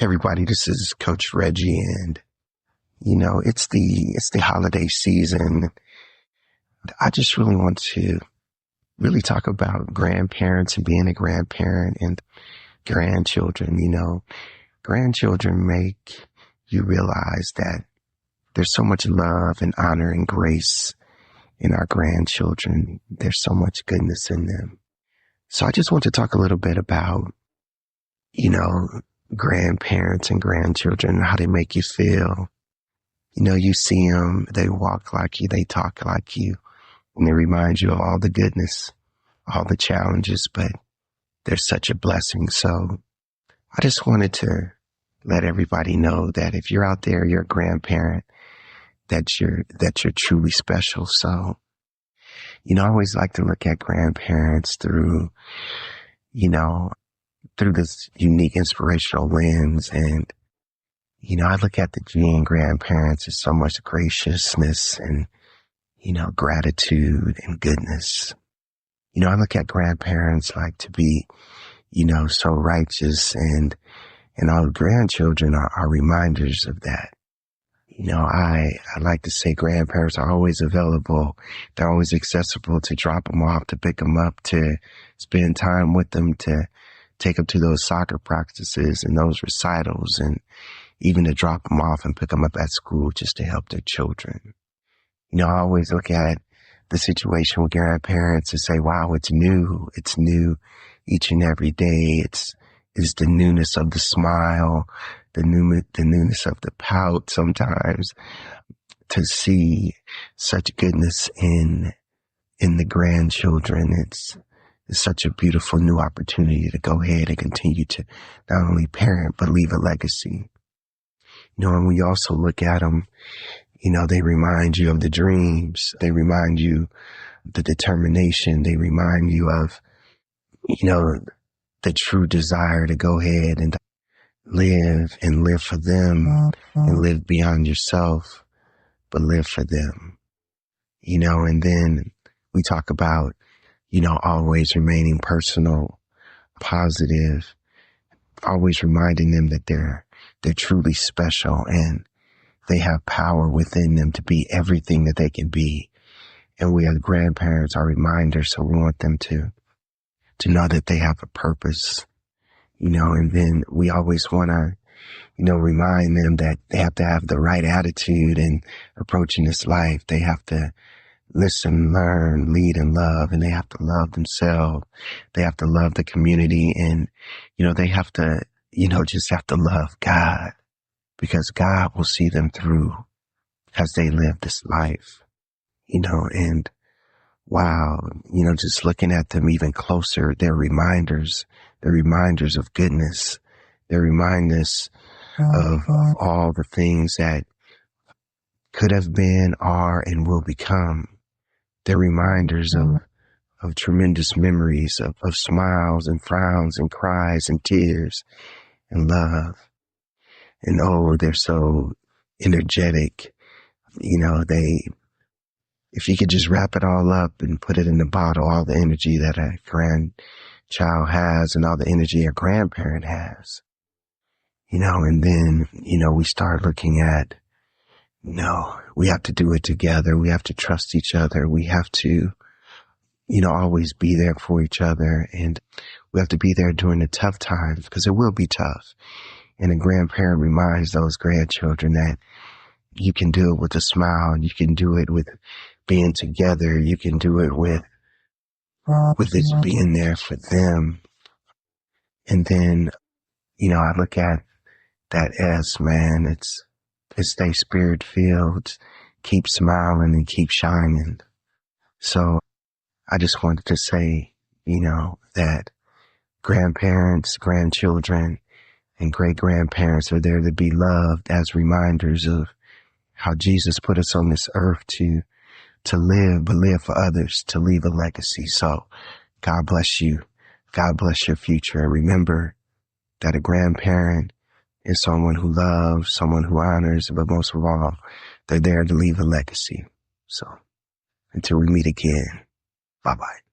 Everybody, this is Coach Reggie, and it's the holiday season. I just really want to really talk about grandparents and being a grandparent and grandchildren. Grandchildren make you realize that there's so much love and honor and grace in our grandchildren. There's so much goodness in them. So I just want to talk a little bit about, grandparents and grandchildren, how they make you feel. You see them, they walk like you, they talk like you, and they remind you of all the goodness, all the challenges, but they're such a blessing. So I just wanted to let everybody know that if you're out there, you're a grandparent, that you're truly special. So, I always like to look at grandparents through this unique inspirational lens. And, I look at the Gene grandparents as so much graciousness and, gratitude and goodness. I look at grandparents like to be, so righteous, and all grandchildren are reminders of that. I like to say grandparents are always available. They're always accessible to drop them off, to pick them up, to spend time with them, to take them to those soccer practices and those recitals, and even to drop them off and pick them up at school just to help their children. I always look at the situation with grandparents and say, wow, it's new. It's new each and every day. It's the newness of the smile, the newness of the pout sometimes, to see such goodness in the grandchildren. It's such a beautiful new opportunity to go ahead and continue to not only parent, but leave a legacy. And we also look at them, they remind you of the dreams. They remind you the determination. They remind you of, the true desire to go ahead and live for them and live beyond yourself, but live for them. And then we talk about, always remaining personal, positive, always reminding them that they're truly special and they have power within them to be everything that they can be. And we as grandparents are reminders, so we want them to know that they have a purpose, and then we always want to, remind them that they have to have the right attitude in approaching this life. They have to listen, learn, lead, and love, and they have to love themselves. They have to love the community, and, they have to, just have to love God, because God will see them through as they live this life, and wow, just looking at them even closer, they're reminders of goodness. They remind us of all the things that could have been, are, and will become. They're reminders of tremendous memories of smiles and frowns and cries and tears and love. And oh, they're so energetic. If you could just wrap it all up and put it in a bottle, all the energy that a grandchild has and all the energy a grandparent has, and then, we start looking at, we have to do it together. We have to trust each other. We have to, always be there for each other. And we have to be there during the tough times, because it will be tough. And a grandparent reminds those grandchildren that you can do it with a smile. You can do it with being together. You can do it with it being there for them. And then, I look at that S, man, it's stay spirit filled, keep smiling and keep shining. So I just wanted to say, that grandparents, grandchildren, and great grandparents are there to be loved as reminders of how Jesus put us on this earth to live, but live for others, to leave a legacy. So God bless you. God bless your future. And remember that a grandparent is someone who loves, someone who honors, but most of all, they're there to leave a legacy. So until we meet again, bye-bye.